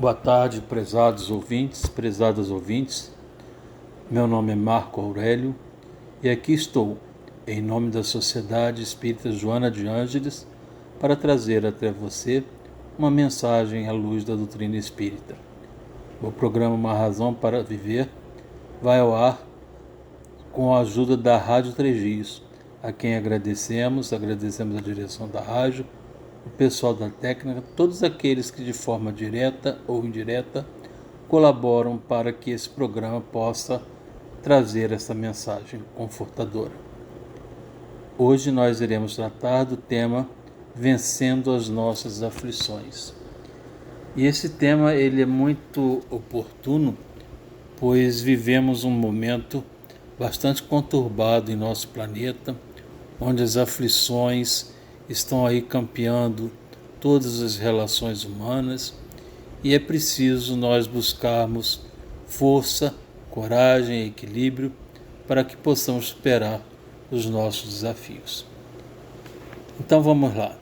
Boa tarde, prezados ouvintes, prezadas ouvintes. Meu nome é Marco Aurélio e aqui estou, em nome da Sociedade Espírita Joana de Ângeles, para trazer até você uma mensagem à luz da doutrina espírita. O programa Uma Razão para Viver vai ao ar com a ajuda da Rádio Três Rios, a quem agradecemos a direção da rádio, o pessoal da técnica, todos aqueles que de forma direta ou indireta colaboram para que esse programa possa trazer essa mensagem confortadora. Hoje nós iremos tratar do tema Vencendo as Nossas Aflições. E esse tema ele é muito oportuno, pois vivemos um momento bastante conturbado em nosso planeta, onde as aflições estão aí campeando todas as relações humanas e é preciso nós buscarmos força, coragem e equilíbrio para que possamos superar os nossos desafios. Então vamos lá.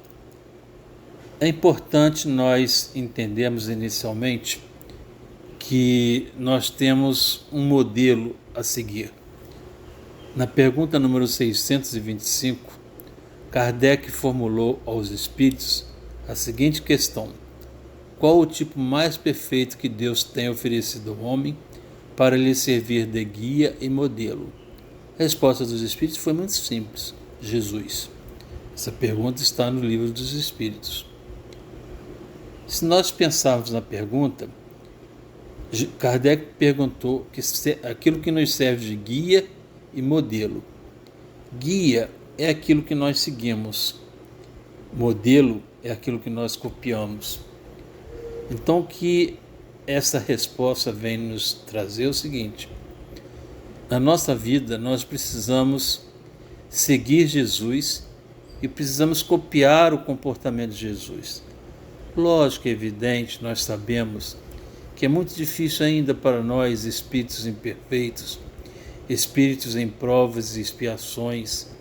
É importante nós entendermos inicialmente que nós temos um modelo a seguir. Na pergunta número 625, Kardec formulou aos espíritos a seguinte questão: qual o tipo mais perfeito que Deus tem oferecido ao homem para lhe servir de guia e modelo? A resposta dos espíritos foi muito simples: Jesus. Essa pergunta está no Livro dos Espíritos. Se nós pensarmos na pergunta, Kardec perguntou aquilo que nos serve de guia e modelo. Guia é aquilo que nós seguimos, modelo é aquilo que nós copiamos. Então, o que essa resposta vem nos trazer é o seguinte: na nossa vida nós precisamos seguir Jesus e precisamos copiar o comportamento de Jesus. Lógico, é evidente, nós sabemos que é muito difícil ainda para nós, espíritos imperfeitos, espíritos em provas e expiações,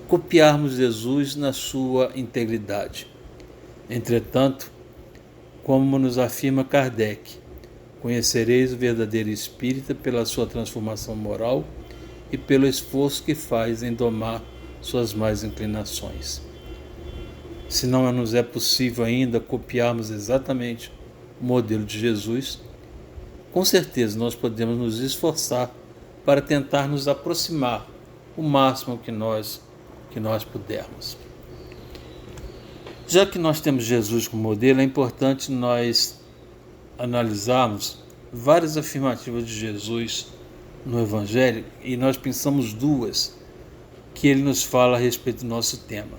copiarmos Jesus na sua integridade. Entretanto, como nos afirma Kardec, conhecereis o verdadeiro espírita pela sua transformação moral e pelo esforço que faz em domar suas más inclinações. Se não nos é possível ainda copiarmos exatamente o modelo de Jesus, com certeza nós podemos nos esforçar para tentar nos aproximar o máximo que nós pudermos. Já que nós temos Jesus como modelo, é importante nós analisarmos várias afirmativas de Jesus no Evangelho e nós pensamos duas que ele nos fala a respeito do nosso tema.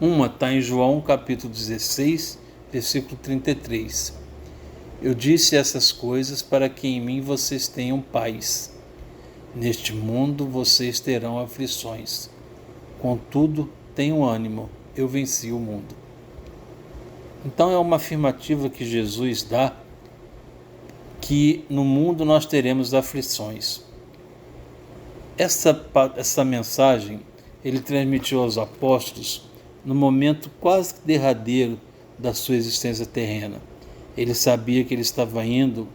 Uma está em João capítulo 16, versículo 33. Eu disse essas coisas para que em mim vocês tenham paz. Neste mundo vocês terão aflições. Contudo, tenham ânimo, eu venci o mundo. Então é uma afirmativa que Jesus dá que no mundo nós teremos aflições. Essa mensagem ele transmitiu aos apóstolos no momento quase derradeiro da sua existência terrena. Ele sabia que ele estava indo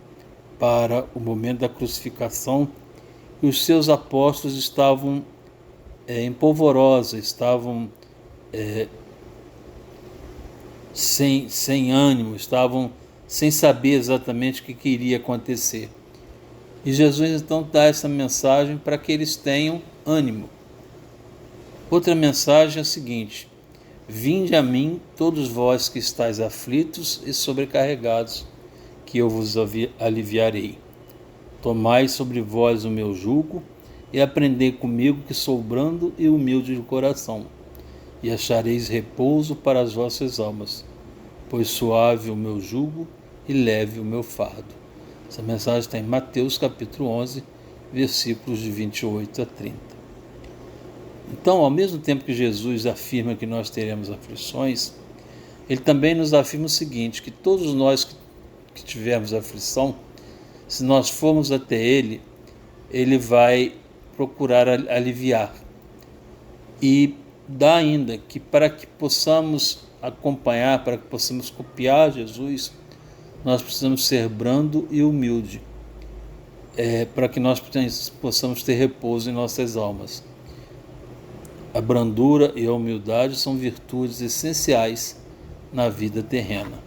para o momento da crucificação e os seus apóstolos estavam em polvorosa, estavam sem ânimo, estavam sem saber exatamente o que iria acontecer. E Jesus então dá essa mensagem para que eles tenham ânimo. Outra mensagem é a seguinte: vinde a mim todos vós que estáis aflitos e sobrecarregados, que eu vos aliviarei. Tomai sobre vós o meu jugo e aprendei comigo, que sou brando e humilde de coração, e achareis repouso para as vossas almas, pois suave o meu jugo e leve o meu fardo. Essa mensagem está em Mateus capítulo 11, versículos de 28 a 30. Então, ao mesmo tempo que Jesus afirma que nós teremos aflições, ele também nos afirma o seguinte: que todos nós que tivermos aflição, se nós formos até ele, ele vai procurar aliviar. E dá ainda que para que possamos acompanhar, para que possamos copiar Jesus, nós precisamos ser brando e humilde, para que nós possamos ter repouso em nossas almas. A brandura e a humildade são virtudes essenciais na vida terrena.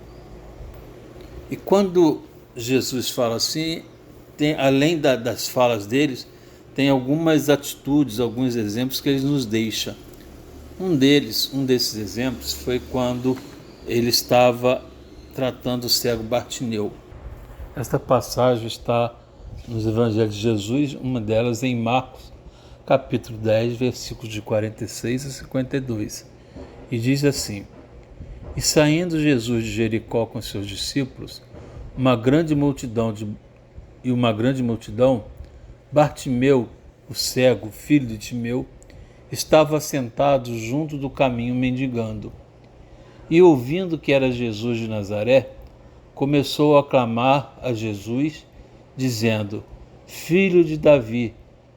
E quando Jesus fala assim, além das falas deles, tem algumas atitudes, alguns exemplos que ele nos deixa. Um desses exemplos foi quando ele estava tratando o cego Bartimeu. Esta passagem está nos Evangelhos de Jesus, uma delas em Marcos, capítulo 10, versículos de 46 a 52. E diz assim: E saindo Jesus de Jericó com seus discípulos, uma grande multidão, Bartimeu, o cego, filho de Timeu, estava sentado junto do caminho mendigando. E ouvindo que era Jesus de Nazaré, começou a clamar a Jesus, dizendo: Filho de Davi,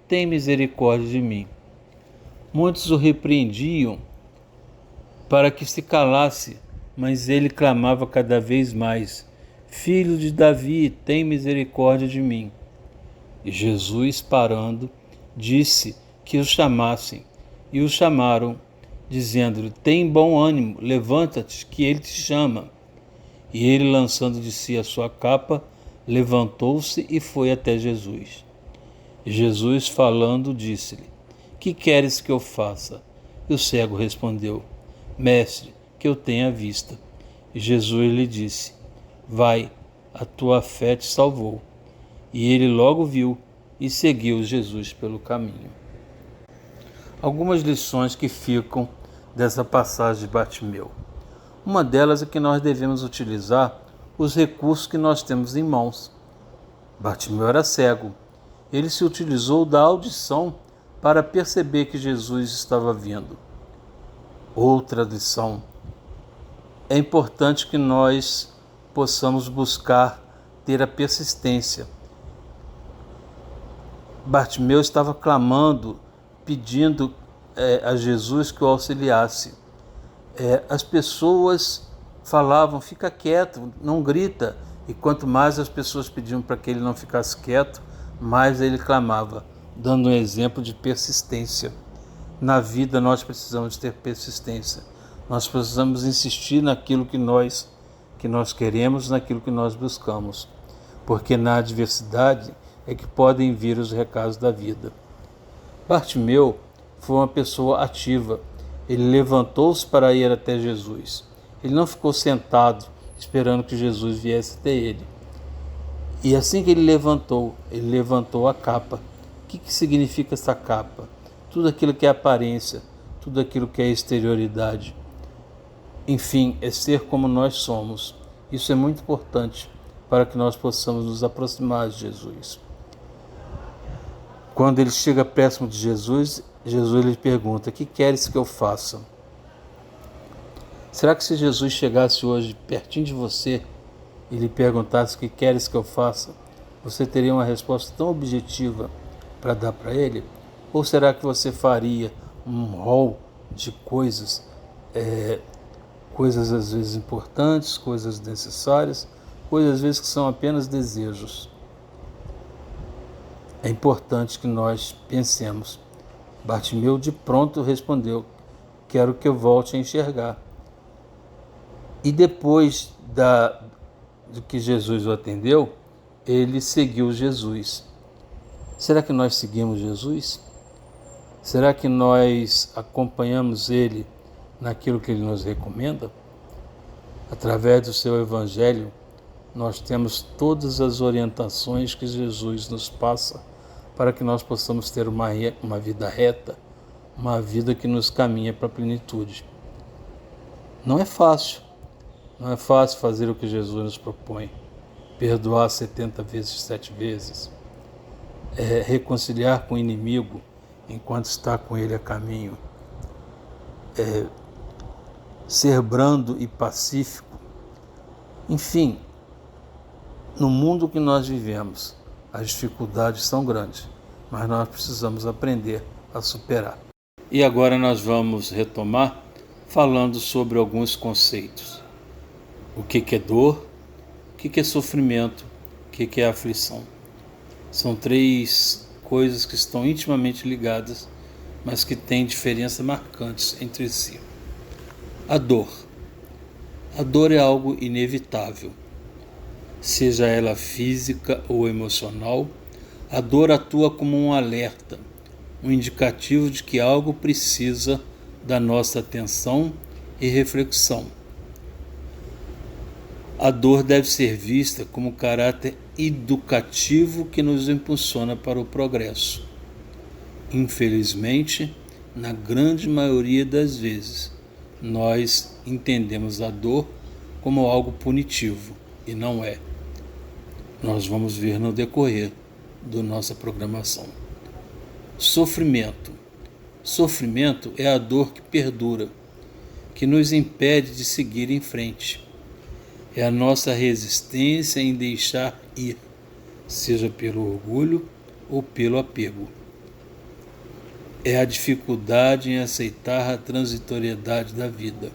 tem misericórdia de mim. Muitos o repreendiam para que se calasse, mas ele clamava cada vez mais: Filho de Davi, tem misericórdia de mim. E Jesus, parando, disse que o chamassem, e o chamaram, dizendo-lhe: Tem bom ânimo, levanta-te, que ele te chama. E ele, lançando de si a sua capa, levantou-se e foi até Jesus. E Jesus, falando, disse-lhe: Que queres que eu faça? E o cego respondeu: Mestre, que eu tenha vista. E Jesus lhe disse: Vai, a tua fé te salvou. E ele logo viu e seguiu Jesus pelo caminho. Algumas lições que ficam dessa passagem de Bartimeu. Uma delas é que nós devemos utilizar os recursos que nós temos em mãos. Bartimeu era cego. Ele se utilizou da audição para perceber que Jesus estava vindo. Outra lição: é importante que nós possamos buscar ter a persistência. Bartimeu estava clamando, pedindo a Jesus que o auxiliasse. As pessoas falavam: fica quieto, não grita. E quanto mais as pessoas pediam para que ele não ficasse quieto, mais ele clamava, dando um exemplo de persistência. Na vida nós precisamos ter persistência. Nós precisamos insistir naquilo que nós queremos, naquilo que nós buscamos. Porque na adversidade é que podem vir os recados da vida. Bartimeu foi uma pessoa ativa. Ele levantou-se para ir até Jesus. Ele não ficou sentado esperando que Jesus viesse até ele. E assim que ele levantou a capa. O que significa essa capa? Tudo aquilo que é aparência, tudo aquilo que é exterioridade. Enfim, é ser como nós somos. Isso é muito importante para que nós possamos nos aproximar de Jesus. Quando ele chega próximo de Jesus, Jesus lhe pergunta: que queres que eu faça? Será que se Jesus chegasse hoje pertinho de você e lhe perguntasse: o que queres que eu faça? Você teria uma resposta tão objetiva para dar para ele? Ou será que você faria um rol de coisas, coisas às vezes importantes, coisas necessárias, coisas às vezes que são apenas desejos? É importante que nós pensemos. Bartimeu de pronto respondeu: quero que eu volte a enxergar. E depois de que Jesus o atendeu, ele seguiu Jesus. Será que nós seguimos Jesus? Será que nós acompanhamos ele naquilo que ele nos recomenda? Através do seu evangelho, nós temos todas as orientações que Jesus nos passa para que nós possamos ter uma vida reta, uma vida que nos caminha para a plenitude. Não é fácil fazer o que Jesus nos propõe, perdoar 70 vezes, 7 vezes, reconciliar com o inimigo enquanto está com ele a caminho, ser brando e pacífico. Enfim, no mundo que nós vivemos, as dificuldades são grandes, mas nós precisamos aprender a superar. E agora nós vamos retomar falando sobre alguns conceitos. O que é dor, o que é sofrimento, o que é aflição. São três coisas que estão intimamente ligadas, mas que têm diferenças marcantes entre si. A dor. A dor é algo inevitável. Seja ela física ou emocional, a dor atua como um alerta, um indicativo de que algo precisa da nossa atenção e reflexão. A dor deve ser vista como caráter educativo que nos impulsiona para o progresso. Infelizmente, na grande maioria das vezes, nós entendemos a dor como algo punitivo, e não é. Nós vamos ver no decorrer da nossa programação. Sofrimento. Sofrimento é a dor que perdura, que nos impede de seguir em frente. É a nossa resistência em deixar ir, seja pelo orgulho ou pelo apego. É a dificuldade em aceitar a transitoriedade da vida.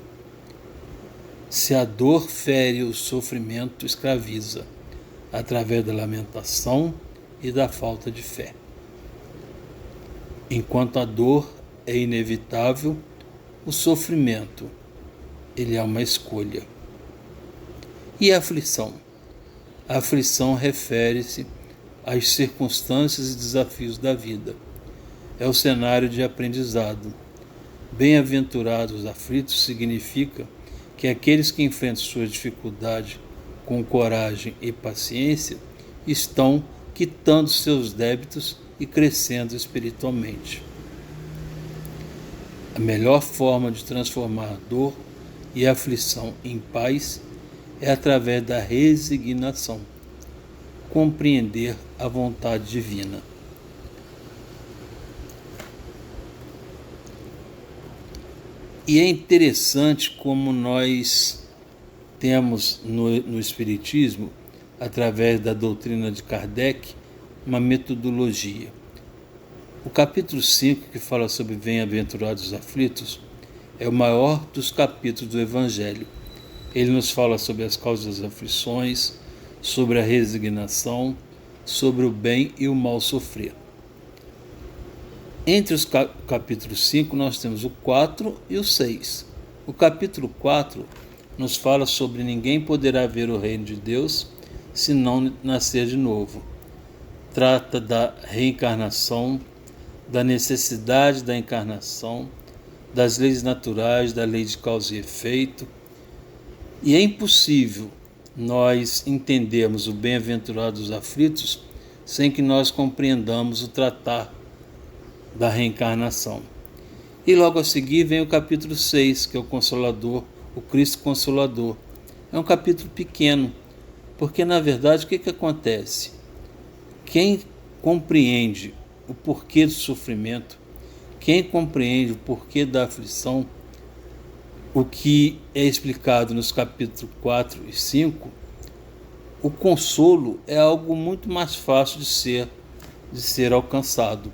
Se a dor fere, o sofrimento escraviza, através da lamentação e da falta de fé. Enquanto a dor é inevitável, o sofrimento, ele é uma escolha. E a aflição? A aflição refere-se às circunstâncias e desafios da vida. É o cenário de aprendizado. Bem-aventurados os aflitos significa que aqueles que enfrentam suas dificuldades com coragem e paciência estão quitando seus débitos e crescendo espiritualmente. A melhor forma de transformar a dor e a aflição em paz é através da resignação, compreender a vontade divina. E é interessante como nós temos no Espiritismo, através da doutrina de Kardec, uma metodologia. O capítulo 5, que fala sobre bem-aventurados os aflitos, é o maior dos capítulos do Evangelho. Ele nos fala sobre as causas das aflições, sobre a resignação, sobre o bem e o mal sofrer. Entre os capítulos 5, nós temos o 4 e o 6. O capítulo 4 nos fala sobre ninguém poderá ver o reino de Deus se não nascer de novo. Trata da reencarnação, da necessidade da encarnação, das leis naturais, da lei de causa e efeito. E é impossível nós entendermos o bem-aventurado dos aflitos sem que nós compreendamos o tratar da reencarnação. E logo a seguir vem o capítulo 6, que é o Consolador, o Cristo Consolador. É um capítulo pequeno, porque na verdade o que acontece? Quem compreende o porquê do sofrimento, quem compreende o porquê da aflição, o que é explicado nos capítulos 4 e 5, o consolo é algo muito mais fácil de ser alcançado.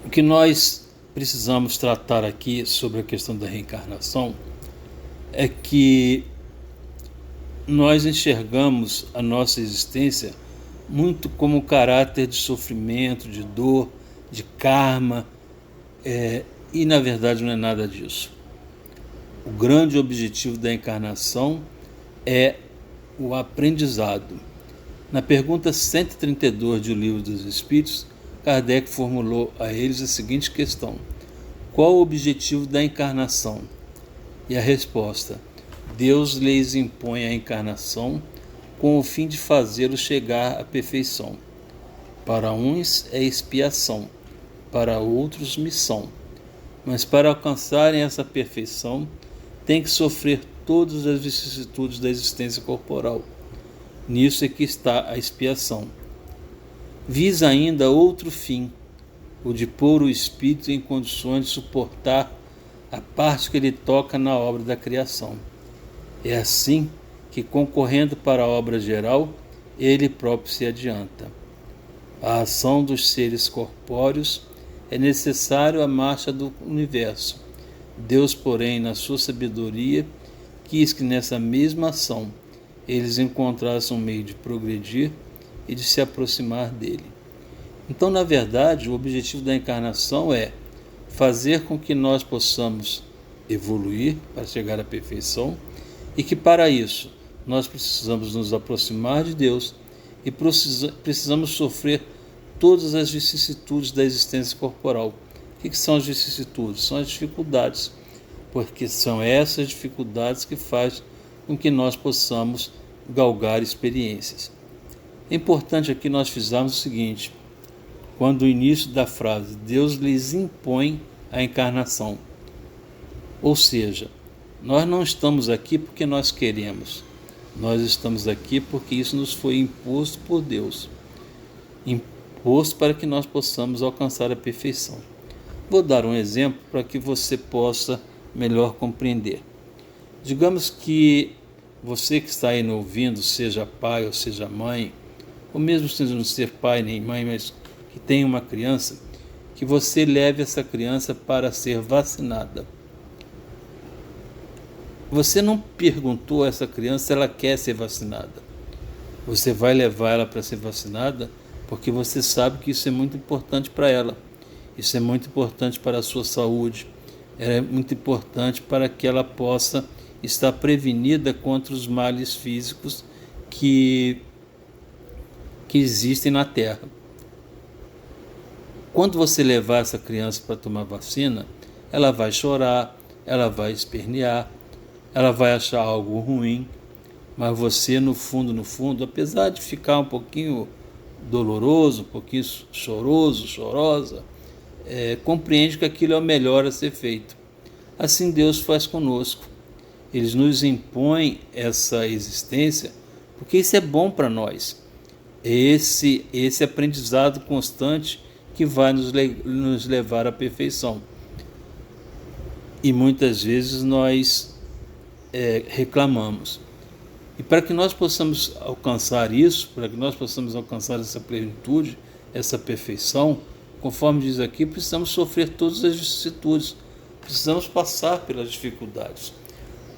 O que nós precisamos tratar aqui sobre a questão da reencarnação é que nós enxergamos a nossa existência muito como caráter de sofrimento, de dor, de karma, e na verdade não é nada disso. O grande objetivo da encarnação é o aprendizado. Na pergunta 132 do Livro dos Espíritos, Kardec formulou a eles a seguinte questão: qual o objetivo da encarnação? E a resposta: Deus lhes impõe a encarnação com o fim de fazê-los chegar à perfeição. Para uns é expiação, para outros missão. Mas para alcançarem essa perfeição, tem que sofrer todas as vicissitudes da existência corporal. Nisso é que está a expiação. Visa ainda outro fim, o de pôr o espírito em condições de suportar a parte que ele toca na obra da criação. É assim que, concorrendo para a obra geral, ele próprio se adianta. A ação dos seres corpóreos é necessário a marcha do universo. Deus, porém, na sua sabedoria, quis que nessa mesma ação eles encontrassem um meio de progredir e de se aproximar dele. Então, na verdade, o objetivo da encarnação é fazer com que nós possamos evoluir para chegar à perfeição e que, para isso, nós precisamos nos aproximar de Deus e precisamos sofrer todas as vicissitudes da existência corporal. O que são as vicissitudes? São as dificuldades, porque são essas dificuldades que fazem com que nós possamos galgar experiências. É importante aqui nós fizermos o seguinte: quando o início da frase Deus lhes impõe a encarnação, ou seja, nós não estamos aqui porque nós queremos, nós estamos aqui porque isso nos foi imposto por Deus, imposto para que nós possamos alcançar a perfeição. Vou dar um exemplo para que você possa melhor compreender. Digamos que você que está aí me ouvindo, seja pai ou seja mãe, ou mesmo sem não ser pai nem mãe, mas que tem uma criança, que você leve essa criança para ser vacinada. Você não perguntou a essa criança se ela quer ser vacinada. Você vai levar ela para ser vacinada porque você sabe que isso é muito importante para ela. Isso é muito importante para a sua saúde. É muito importante para que ela possa estar prevenida contra os males físicos que existem na Terra. Quando você levar essa criança para tomar vacina, ela vai chorar, ela vai espernear, ela vai achar algo ruim, mas você no fundo, apesar de ficar um pouquinho doloroso, um pouquinho choroso, chorosa, compreende que aquilo é o melhor a ser feito. Assim Deus faz conosco. Ele nos impõe essa existência porque isso é bom para nós. Esse aprendizado constante que vai nos levar à perfeição. E muitas vezes nós reclamamos. E para que nós possamos alcançar isso, para que nós possamos alcançar essa plenitude, essa perfeição, conforme diz aqui, precisamos sofrer todas as vicissitudes, precisamos passar pelas dificuldades.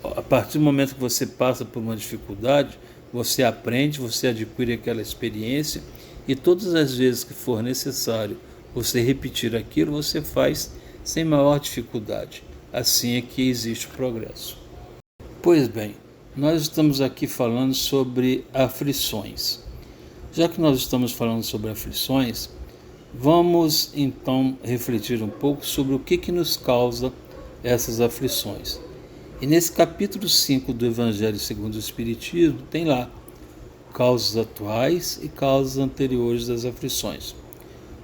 A partir do momento que você passa por uma dificuldade, você aprende, você adquire aquela experiência e todas as vezes que for necessário você repetir aquilo, você faz sem maior dificuldade. Assim é que existe o progresso. Pois bem, nós estamos aqui falando sobre aflições. Já que nós estamos falando sobre aflições, vamos então refletir um pouco sobre o que nos causa essas aflições. E nesse capítulo 5 do Evangelho segundo o Espiritismo, tem lá causas atuais e causas anteriores das aflições.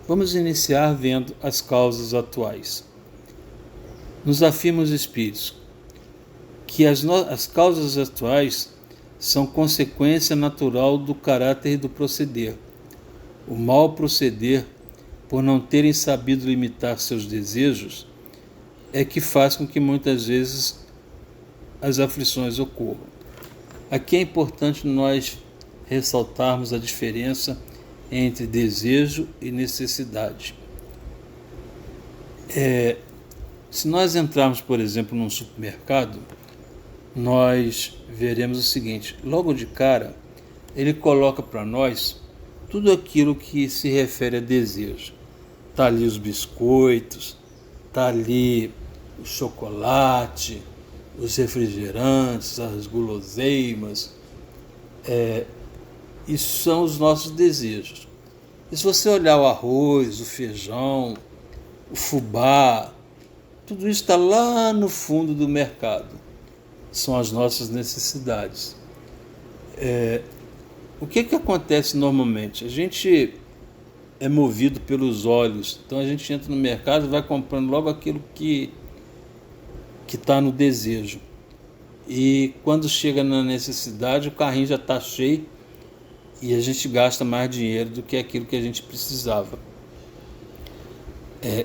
Vamos iniciar vendo as causas atuais. Nos afirmam os Espíritos que as causas atuais são consequência natural do caráter e do proceder. O mau proceder, por não terem sabido limitar seus desejos, é que faz com que muitas vezes as aflições ocorram. Aqui é importante nós ressaltarmos a diferença entre desejo e necessidade. Se nós entrarmos, por exemplo, num supermercado, nós veremos o seguinte: logo de cara, ele coloca para nós tudo aquilo que se refere a desejo. Está ali os biscoitos, está ali o chocolate, os refrigerantes, as guloseimas, isso são os nossos desejos. E se você olhar o arroz, o feijão, o fubá, tudo isso está lá no fundo do mercado. São as nossas necessidades. O que acontece normalmente? A gente é movido pelos olhos, então a gente entra no mercado e vai comprando logo aquilo que está no desejo. E quando chega na necessidade, o carrinho já está cheio e a gente gasta mais dinheiro do que aquilo que a gente precisava.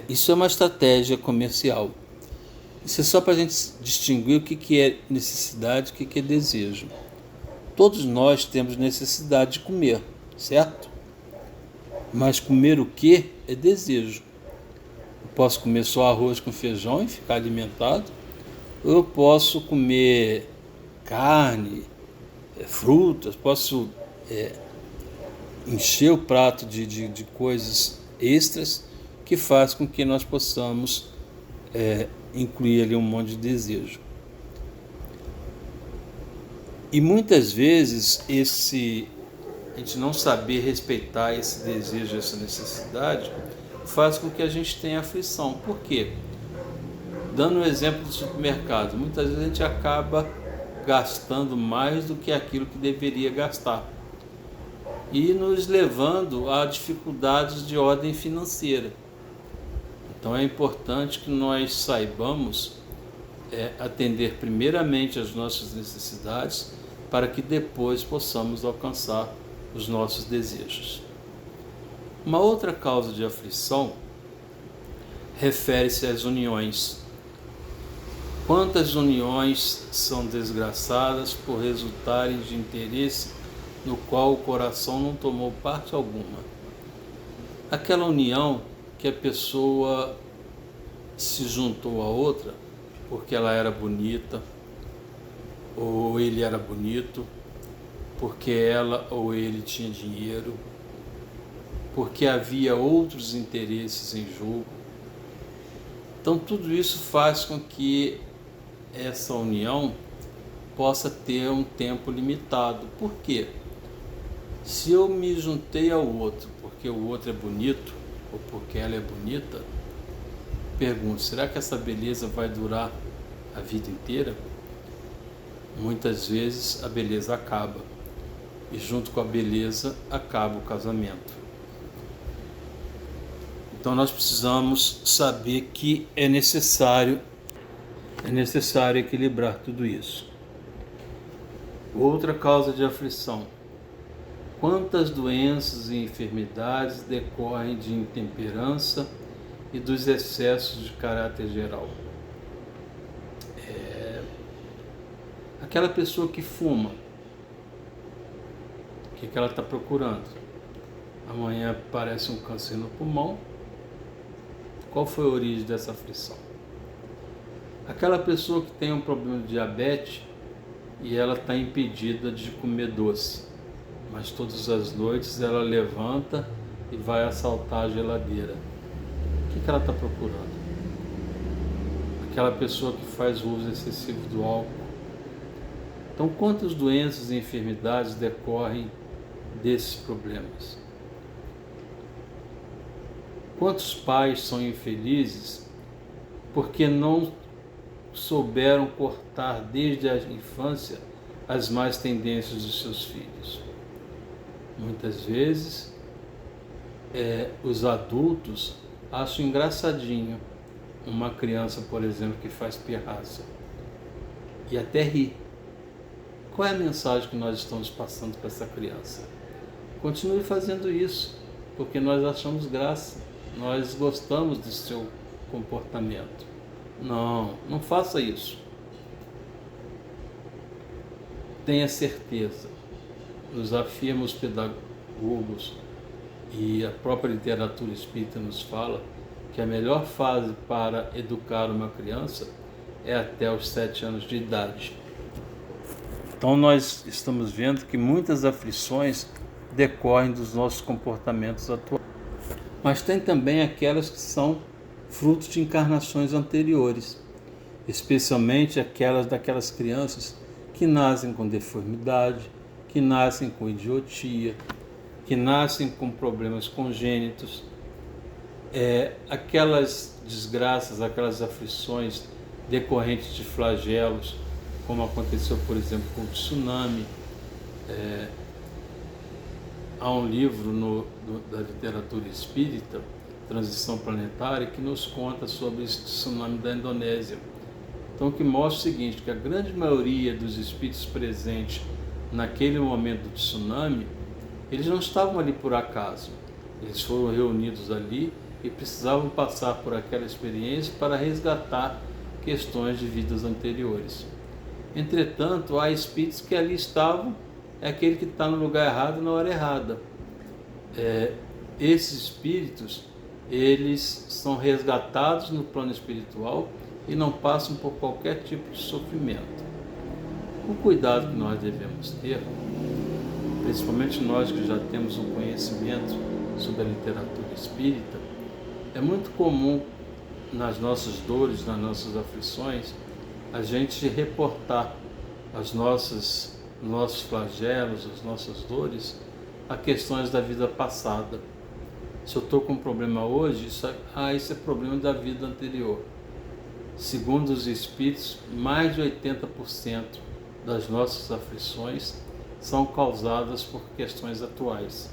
Isso é uma estratégia comercial. Isso é só para a gente distinguir o que é necessidade e o que é desejo. Todos nós temos necessidade de comer, certo? Mas comer o que é desejo. posso comer só arroz com feijão e ficar alimentado, ou eu posso comer carne, frutas, posso encher o prato de coisas extras que faz com que nós possamos incluir ali um monte de desejo. E muitas vezes a gente não saber respeitar esse desejo, essa necessidade, faz com que a gente tenha aflição. Por quê? Dando um exemplo do supermercado, muitas vezes a gente acaba gastando mais do que aquilo que deveria gastar e nos levando a dificuldades de ordem financeira. Então é importante que nós saibamos atender primeiramente às nossas necessidades para que depois possamos alcançar os nossos desejos. Uma outra causa de aflição refere-se às uniões. Quantas uniões são desgraçadas por resultarem de interesse no qual o coração não tomou parte alguma? Aquela união que a pessoa se juntou a outra porque ela era bonita, ou ele era bonito, porque ela ou ele tinha dinheiro, porque havia outros interesses em jogo. Então tudo isso faz com que essa união possa ter um tempo limitado. Por quê? Se eu me juntei ao outro porque o outro é bonito ou porque ela é bonita, pergunto, será que essa beleza vai durar a vida inteira? Muitas vezes a beleza acaba e junto com a beleza acaba o casamento. Então nós precisamos saber que é necessário equilibrar tudo isso. Outra causa de aflição. Quantas doenças e enfermidades decorrem de intemperança e dos excessos de caráter geral? Aquela pessoa que fuma, o que ela está procurando? Amanhã aparece um câncer no pulmão. Qual foi a origem dessa aflição? Aquela pessoa que tem um problema de diabetes e ela está impedida de comer doce, mas todas as noites ela levanta e vai assaltar a geladeira. O que ela está procurando? Aquela pessoa que faz uso excessivo do álcool. Então, quantas doenças e enfermidades decorrem desses problemas? Quantos pais são infelizes porque não souberam cortar desde a infância as más tendências dos seus filhos? Muitas vezes, os adultos acham engraçadinho uma criança, por exemplo, que faz pirraça e até ri. Qual é a mensagem que nós estamos passando para essa criança? Continue fazendo isso, porque nós achamos graça, nós gostamos do seu comportamento. Não faça isso. Tenha certeza, nos afirma os pedagogos e a própria literatura espírita nos fala que a melhor fase para educar uma criança é até os 7 anos de idade. Então nós estamos vendo que muitas aflições decorrem dos nossos comportamentos atuais. Mas tem também aquelas que são frutos de encarnações anteriores, especialmente daquelas crianças que nascem com deformidade, que nascem com idiotia, que nascem com problemas congênitos, aquelas desgraças, aquelas aflições decorrentes de flagelos, como aconteceu, por exemplo, com o tsunami. Há um livro da literatura espírita, Transição Planetária, que nos conta sobre esse tsunami da Indonésia. Então, que mostra o seguinte, que a grande maioria dos espíritos presentes naquele momento do tsunami, eles não estavam ali por acaso. Eles foram reunidos ali e precisavam passar por aquela experiência para resgatar questões de vidas anteriores. Entretanto, há espíritos que ali estavam, é aquele que está no lugar errado na hora errada. Esses espíritos, eles são resgatados no plano espiritual e não passam por qualquer tipo de sofrimento. O cuidado que nós devemos ter, principalmente nós que já temos um conhecimento sobre a literatura espírita, é muito comum nas nossas dores, nas nossas aflições, a gente reportar nossos flagelos, as nossas dores, a questões da vida passada. Se eu estou com um problema hoje, isso é problema da vida anterior. Segundo os espíritos, mais de 80% das nossas aflições são causadas por questões atuais.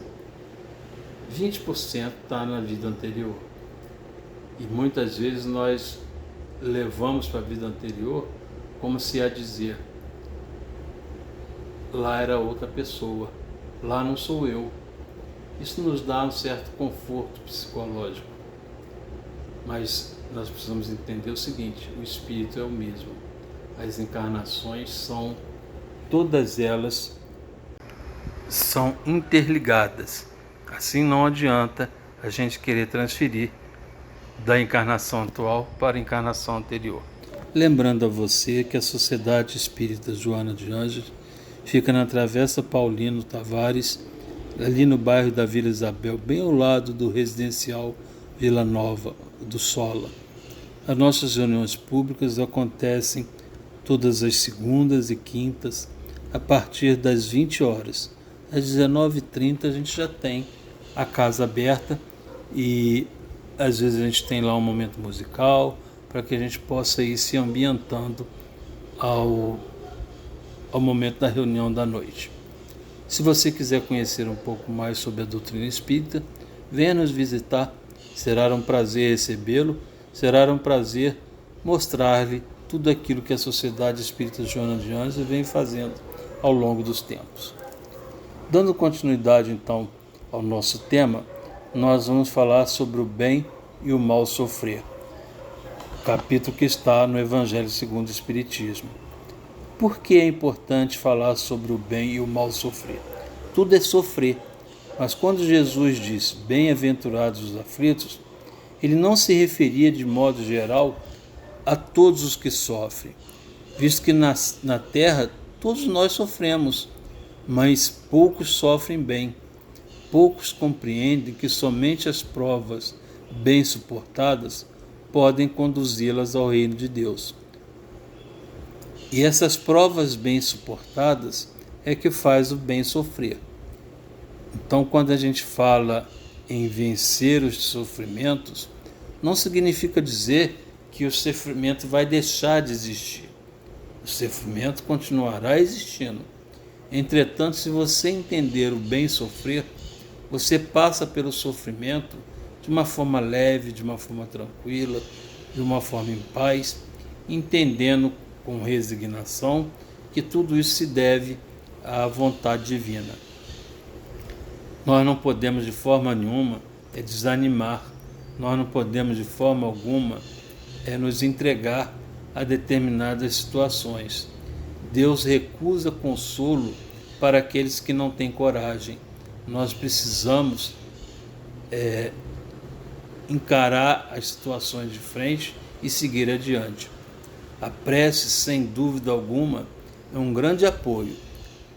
20% está na vida anterior. E muitas vezes nós levamos para a vida anterior como se a dizer: lá era outra pessoa, lá não sou eu. Isso nos dá um certo conforto psicológico. Mas nós precisamos entender o seguinte: o espírito é o mesmo. As encarnações todas elas são interligadas. Assim não adianta a gente querer transferir da encarnação atual para a encarnação anterior. Lembrando a você que a Sociedade Espírita Joana de Ângeles fica na Travessa Paulino Tavares, ali no bairro da Vila Isabel, bem ao lado do residencial Vila Nova do Sola. As nossas reuniões públicas acontecem todas as segundas e quintas, a partir das 20 horas. Às 19h30 a gente já tem a casa aberta e às vezes a gente tem lá um momento musical para que a gente possa ir se ambientando ao momento da reunião da noite. Se você quiser conhecer um pouco mais sobre a doutrina espírita, venha nos visitar. Será um prazer recebê-lo, será um prazer mostrar-lhe tudo aquilo que a Sociedade Espírita Joana de Ângeles vem fazendo ao longo dos tempos. Dando continuidade então ao nosso tema, nós vamos falar sobre o bem e o mal sofrer, capítulo que está no Evangelho segundo o Espiritismo. Por que é importante falar sobre o bem e o mal sofrer? Tudo é sofrer, mas quando Jesus disse bem-aventurados os aflitos, ele não se referia de modo geral a todos os que sofrem, visto que na terra todos nós sofremos, mas poucos sofrem bem. Poucos compreendem que somente as provas bem suportadas podem conduzi-las ao reino de Deus. E essas provas bem suportadas é que faz o bem sofrer. Então, quando a gente fala em vencer os sofrimentos, não significa dizer que o sofrimento vai deixar de existir. O sofrimento continuará existindo. Entretanto, se você entender o bem sofrer, você passa pelo sofrimento de uma forma leve, de uma forma tranquila, de uma forma em paz, entendendo com resignação que tudo isso se deve à vontade divina. Nós não podemos de forma nenhuma desanimar, nós não podemos de forma alguma nos entregar a determinadas situações. Deus recusa consolo para aqueles que não têm coragem. Nós precisamos encarar as situações de frente e seguir adiante. A prece, sem dúvida alguma, é um grande apoio,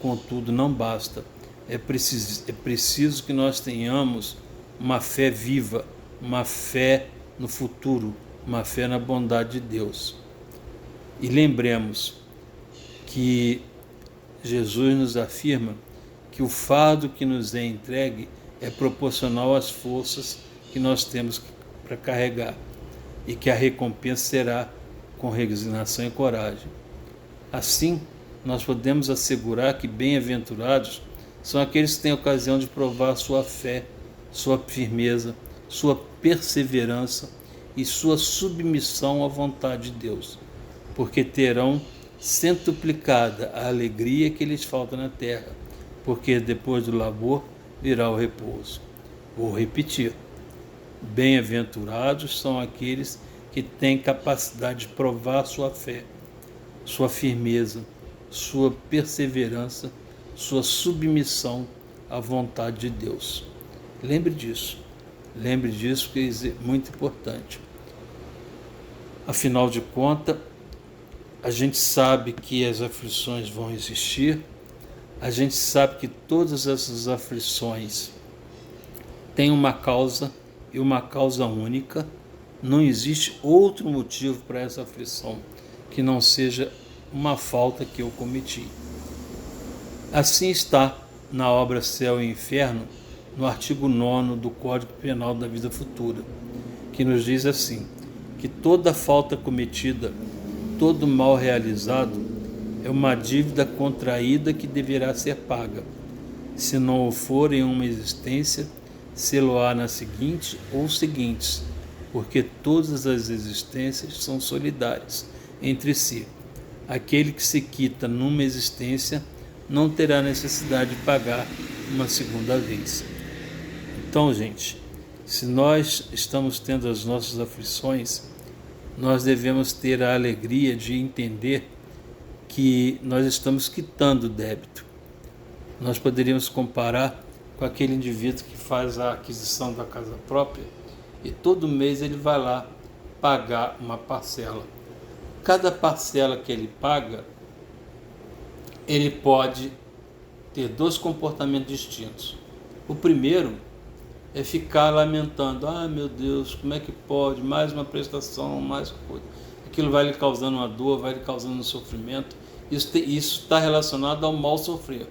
contudo não basta. É preciso que nós tenhamos uma fé viva, uma fé no futuro, uma fé na bondade de Deus. E lembremos que Jesus nos afirma que o fardo que nos é entregue é proporcional às forças que nós temos para carregar e que a recompensa será com resignação e coragem. Assim, nós podemos assegurar que bem-aventurados são aqueles que têm a ocasião de provar sua fé, sua firmeza, sua perseverança e sua submissão à vontade de Deus, porque terão centuplicada a alegria que lhes falta na terra, porque depois do labor virá o repouso. Vou repetir: bem-aventurados são aqueles que têm capacidade de provar sua fé, sua firmeza, sua perseverança, sua submissão à vontade de Deus. Lembre disso. Lembre disso, que é muito importante. Afinal de contas, a gente sabe que as aflições vão existir, a gente sabe que todas essas aflições têm uma causa e uma causa única. Não existe outro motivo para essa aflição que não seja uma falta que eu cometi. Assim está na obra Céu e Inferno, no artigo 9º do Código Penal da Vida Futura, que nos diz assim, que toda falta cometida, todo mal realizado, é uma dívida contraída que deverá ser paga. Se não o for em uma existência, se-lo-á na seguinte ou seguintes, porque todas as existências são solidárias entre si. Aquele que se quita numa existência não terá necessidade de pagar uma segunda vez. Então, gente, se nós estamos tendo as nossas aflições, nós devemos ter a alegria de entender que nós estamos quitando o débito. Nós poderíamos comparar com aquele indivíduo que faz a aquisição da casa própria e todo mês ele vai lá pagar uma parcela. Cada parcela que ele paga, ele pode ter dois comportamentos distintos. O primeiro é ficar lamentando, meu Deus, como é que pode, mais uma prestação, mais coisa. Aquilo vai lhe causando uma dor, vai lhe causando um sofrimento. Isso está relacionado ao mal sofrer.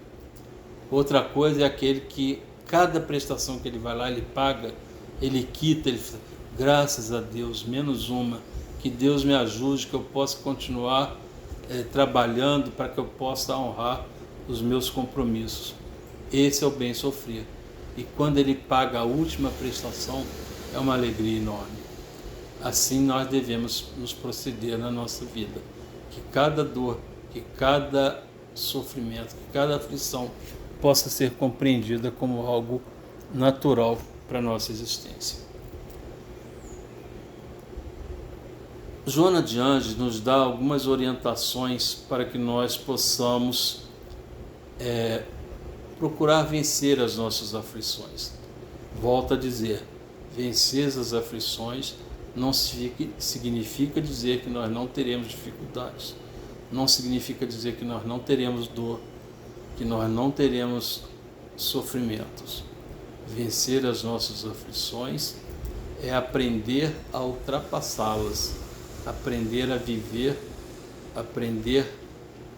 Outra coisa é aquele que cada prestação que ele vai lá, ele paga, ele quita, ele fala, graças a Deus, menos uma, que Deus me ajude, que eu possa continuar trabalhando para que eu possa honrar os meus compromissos. Esse é o bem sofrer. E quando ele paga a última prestação, é uma alegria enorme. Assim nós devemos nos proceder na nossa vida. Que cada dor, que cada sofrimento, que cada aflição possa ser compreendida como algo natural para a nossa existência. Joana de Ângeles nos dá algumas orientações para que nós possamos procurar vencer as nossas aflições. Volto a dizer, vencer as aflições não significa dizer que nós não teremos dificuldades, não significa dizer que nós não teremos dor, que nós não teremos sofrimentos. Vencer as nossas aflições é aprender a ultrapassá-las, aprender a viver, aprender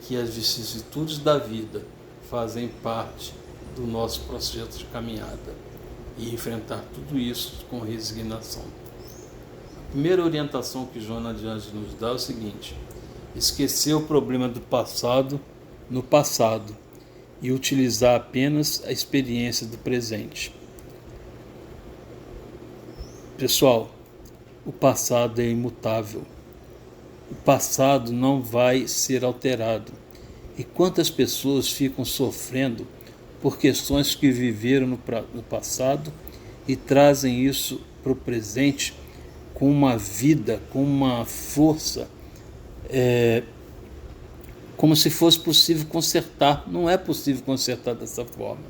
que as vicissitudes da vida fazem parte do nosso processo de caminhada e enfrentar tudo isso com resignação. A primeira orientação que Joana de Ângeles nos dá é o seguinte: esquecer o problema do passado no passado e utilizar apenas a experiência do presente. Pessoal, o passado é imutável. O passado não vai ser alterado. E quantas pessoas ficam sofrendo por questões que viveram no passado e trazem isso para o presente com uma vida, com uma força, como se fosse possível consertar. Não é possível consertar dessa forma.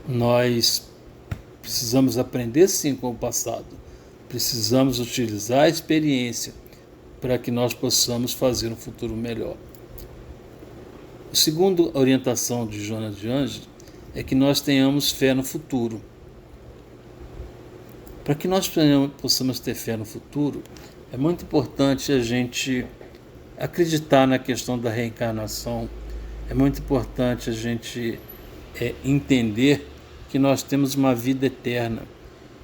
Nós precisamos aprender sim com o passado. Precisamos utilizar a experiência para que nós possamos fazer um futuro melhor. A segunda orientação de Joana de Ângeles é que nós tenhamos fé no futuro. Para que nós possamos ter fé no futuro, é muito importante a gente acreditar na questão da reencarnação, é muito importante a gente entender que nós temos uma vida eterna,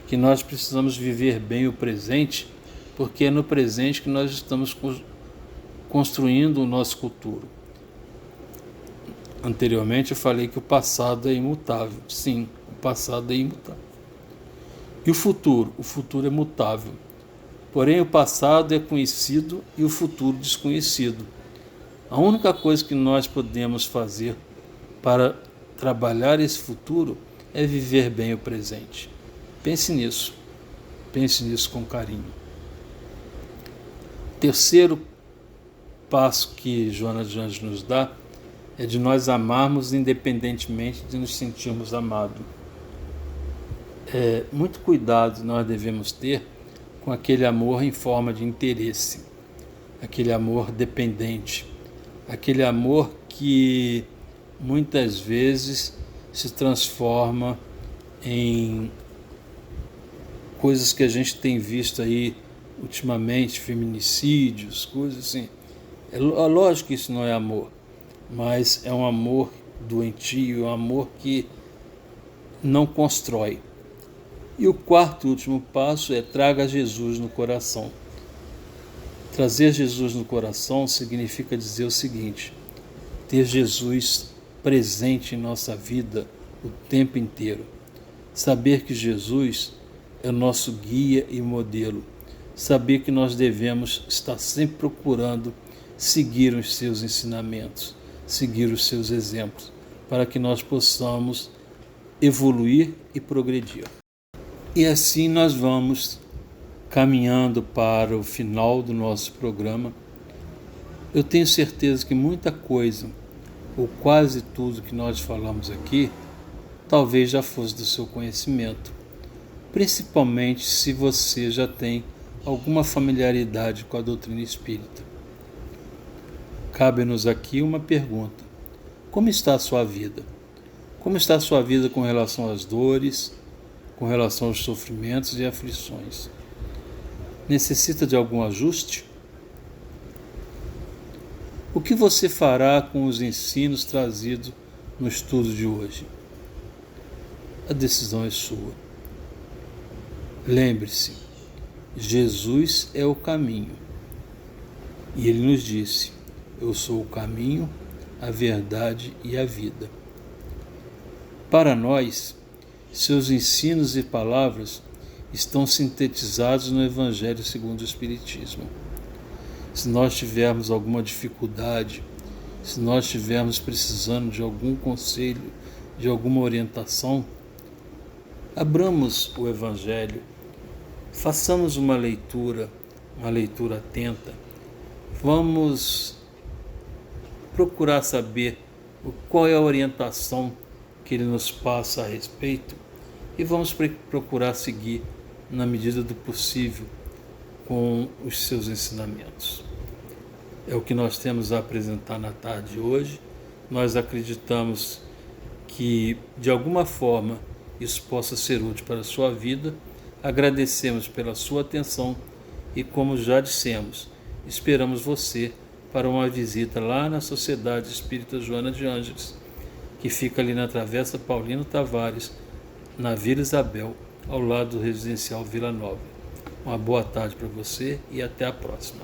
que nós precisamos viver bem o presente, porque é no presente que nós estamos construindo o nosso futuro. Anteriormente eu falei que o passado é imutável. Sim, o passado é imutável. E o futuro? O futuro é mutável. Porém, o passado é conhecido e o futuro desconhecido. A única coisa que nós podemos fazer para trabalhar esse futuro é viver bem o presente. Pense nisso com carinho. Terceiro passo que Joana de Ângeles nos dá é de nós amarmos independentemente de nos sentirmos amados. Muito cuidado nós devemos ter com aquele amor em forma de interesse, aquele amor dependente, aquele amor que muitas vezes se transforma em coisas que a gente tem visto aí ultimamente, feminicídios, coisas assim. É lógico que isso não é amor, mas é um amor doentio, é um amor que não constrói. E o quarto e último passo é traga Jesus no coração. Trazer Jesus no coração significa dizer o seguinte: ter Jesus presente em nossa vida o tempo inteiro. Saber que Jesus é o nosso guia e modelo. Saber que nós devemos estar sempre procurando seguir os seus ensinamentos, seguir os seus exemplos, para que nós possamos evoluir e progredir. E assim nós vamos caminhando para o final do nosso programa. Eu tenho certeza que muita coisa, ou quase tudo que nós falamos aqui, talvez já fosse do seu conhecimento, principalmente se você já tem alguma familiaridade com a doutrina espírita. Cabe-nos aqui uma pergunta: como está a sua vida? Como está a sua vida com relação às dores, com relação aos sofrimentos e aflições? Necessita de algum ajuste? O que você fará com os ensinos trazidos no estudo de hoje? A decisão é sua. Lembre-se, Jesus é o caminho. E ele nos disse: eu sou o caminho, a verdade e a vida. Para nós, seus ensinos e palavras estão sintetizados no Evangelho segundo o Espiritismo. Se nós tivermos alguma dificuldade, se nós estivermos precisando de algum conselho, de alguma orientação, abramos o Evangelho, façamos uma leitura atenta, vamos procurar saber qual é a orientação que ele nos passa a respeito e vamos procurar seguir na medida do possível com os seus ensinamentos. É o que nós temos a apresentar na tarde de hoje. Nós acreditamos que, de alguma forma, isso possa ser útil para a sua vida. Agradecemos pela sua atenção e, como já dissemos, esperamos você para uma visita lá na Sociedade Espírita Joana de Ângeles, que fica ali na Travessa Paulino Tavares, na Vila Isabel, ao lado do Residencial Vila Nova. Uma boa tarde para você e até a próxima.